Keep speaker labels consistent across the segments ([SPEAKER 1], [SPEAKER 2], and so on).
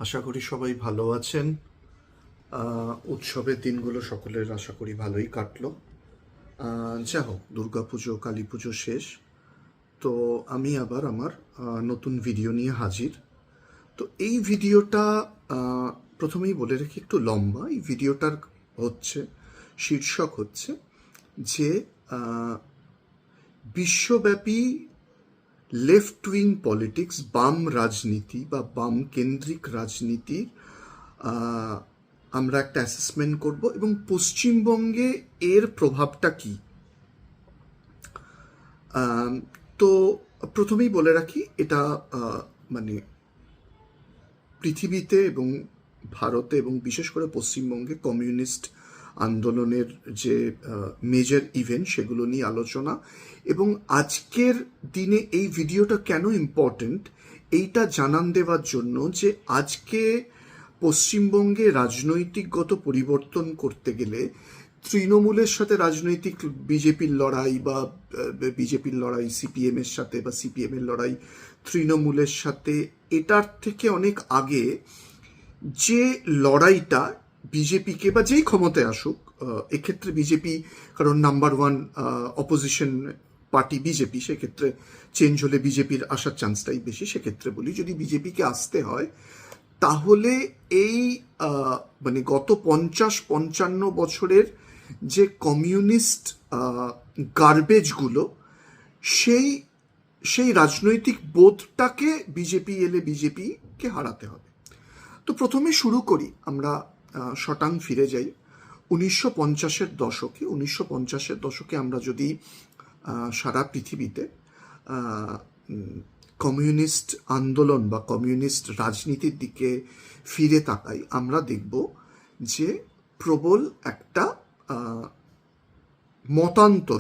[SPEAKER 1] আশা করি সবাই ভালো আছেন। উৎসবের দিনগুলো সকলের আশা করি ভালোই কাটলো। যা হোক, দুর্গাপুজো কালী পুজো শেষ, তো আমি আবার আমার নতুন ভিডিও নিয়ে হাজির। তো এই ভিডিওটা প্রথমেই বলে রাখি একটু লম্বা। এই ভিডিওটার শীর্ষক হচ্ছে যে বিশ্বব্যাপী লেফট উইং পলিটিক্স, বাম রাজনীতি বা বাম কেন্দ্রিক রাজনীতির আমরা একটা অ্যাসেসমেন্ট করব এবং পশ্চিমবঙ্গে এর প্রভাবটা কি। তো প্রথমেই বলে রাখি, এটা মানে পৃথিবীতে এবং ভারতে এবং বিশেষ করে পশ্চিমবঙ্গে কমিউনিস্ট আন্দোলনের যে মেজর ইভেন্ট সেগুলো নিয়ে আলোচনা, এবং আজকের দিনে এই ভিডিওটা কেন ইম্পর্টেন্ট এইটা জানান দেওয়ার জন্য যে আজকে পশ্চিমবঙ্গে রাজনৈতিকগত পরিবর্তন করতে গেলে তৃণমূলের সাথে রাজনৈতিক বিজেপির লড়াই বা বিজেপির লড়াই সিপিএমের সাথে বা সিপিএমের লড়াই তৃণমূলের সাথে, এটার থেকে অনেক আগে যে লড়াইটা বিজেপিকে বা যেই ক্ষমতায় আসুক, এক্ষেত্রে বিজেপি কারণ number one opposition party BJP, সেক্ষেত্রে চেঞ্জ হলে বিজেপির আসার চান্সটাই বেশি। সেক্ষেত্রে বলি, যদি বিজেপিকে আসতে হয় তাহলে এই মানে গত 50-55 বছরের যে কমিউনিস্ট গার্বেজগুলো, সেই সেই রাজনৈতিক বোধটাকে বিজেপি এলে বিজেপিকে হারাতে হবে। তো প্রথমে শুরু করি, আমরা শটাং ফিরে যাই 1950-এর দশকে। 1950-এর দশকে আমরা যদি সারা পৃথিবীতে কমিউনিস্ট আন্দোলন বা কমিউনিস্ট রাজনীতির দিকে ফিরে তাকাই, আমরা দেখব যে প্রবল একটা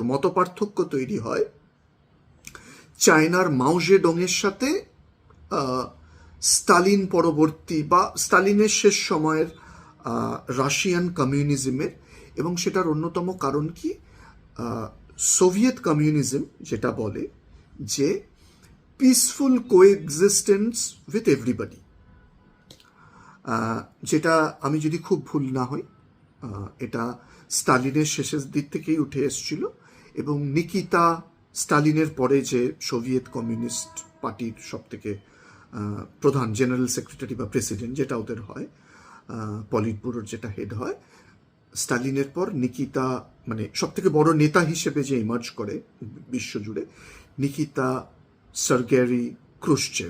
[SPEAKER 1] মতপার্থক্য তৈরি হয় চায়নার মাও জেডংয়ের সাথে স্টালিন পরবর্তী বা স্টালিনের শেষ সময়ের রাশিয়ান কমিউনিজমের। এবং সেটার অন্যতম কারণ কি, সোভিয়েত কমিউনিজম যেটা বলে যে পিসফুল কোএক্সিস্টেন্স উইথ এভরিবডি, যেটা আমি যদি খুব ভুল না হই এটা স্টালিনের শেষের দিক থেকেই উঠে এসেছিল। এবং নিকিতা স্টালিনের পরে যে সোভিয়েত কমিউনিস্ট পার্টির সব থেকে প্রধান জেনারেল সেক্রেটারি বা প্রেসিডেন্ট যেটা ওদের হয়, পলিট ব্যুরোর যেটা হেড হয়, স্টালিনের পর নিকিতা মানে সব থেকে বড় নেতা হিসেবে যে ইমার্জ করে বিশ্বজুড়ে, নিকিতা সার্গেরি ক্রুশ্চেভ।